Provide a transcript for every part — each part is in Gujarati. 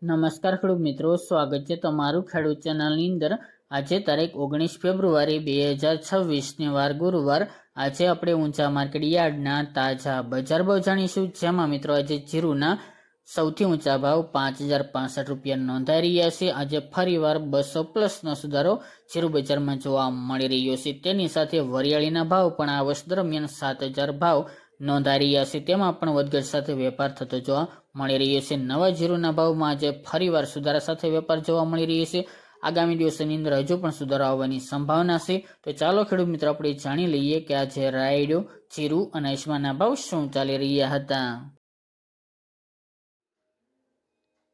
નમસ્કાર ખેડૂત મિત્રો, સ્વાગત છે તમારું ખેડૂત ચેનલની અંદર। આજે તારીખ 19 ફેબ્રુઆરી 2026 વાર ગુરુવાર। આજે આપણે ઊંચા માર્કેટ યાર્ડના તાજા બજાર ભાવ જાણીશું, જેમાં મિત્રો આજે જીરુના સૌથી ઊંચા ભાવ 5065 રૂપિયા નોંધાઈ રહ્યા છે। આજે ફરીવાર 200+ સુધારો જીરુ બજારમાં જોવા મળી રહ્યો છે। તેની સાથે વરિયાળીના ભાવ પણ આ વર્ષ દરમિયાન 7000 ભાવ નોંધાઈ રહ્યા છે, તેમાં પણ વધઘટ સાથે વેપાર થતો જોવા મળી રહ્યો છે। નવા જીરુના ભાવમાં આજે ફરીવાર સુધારા સાથે વેપાર જોવા મળી રહ્યો છે। આગામી દિવસોની અંદર હજુ પણ સુધારો આવવાની સંભાવના છે। તો ચાલો ખેડૂત મિત્રો આપણે જાણી લઈએ કે આજે રાયડો, જીરુ અને અજમાના ભાવ શું ચાલી રહ્યા હતા।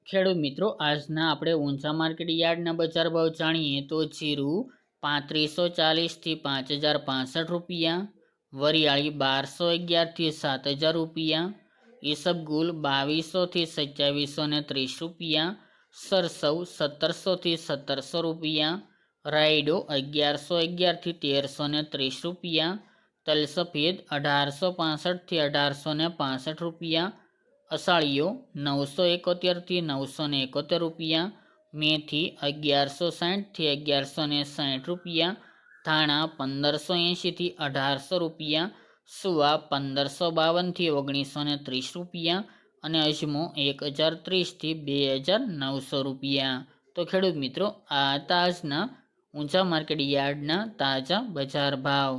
ખેડૂત મિત્રો, આજના આપણે ઊંચા માર્કેટ યાર્ડના બજાર ભાવ જાણીએ તો જીરુ 3540 થી 5065 રૂપિયા, વરિયાળી 1211 થી 7000 રૂપિયા, ઈસબગુલ 2200 થી 2730 રૂપિયા, સરસવ 1700 થી 1700 રૂપિયા, રાયડો 1111 થી 1330 રૂપિયા, તલ સફેદ 1865 થી 1865 રૂપિયા, અષાળીઓ 971 થી 971 રૂપિયા, મેથી 1160 થી 1160 રૂપિયા, ધાણા 1580 થી 1800 રૂપિયા, સુવા 1552 થી 1930 રૂપિયા અને અજમો 1030 થી 2900 રૂપિયા। તો ખેડૂત મિત્રો, આ તાજના ઊંચા માર્કેટ યાર્ડના તાજા બજાર ભાવ।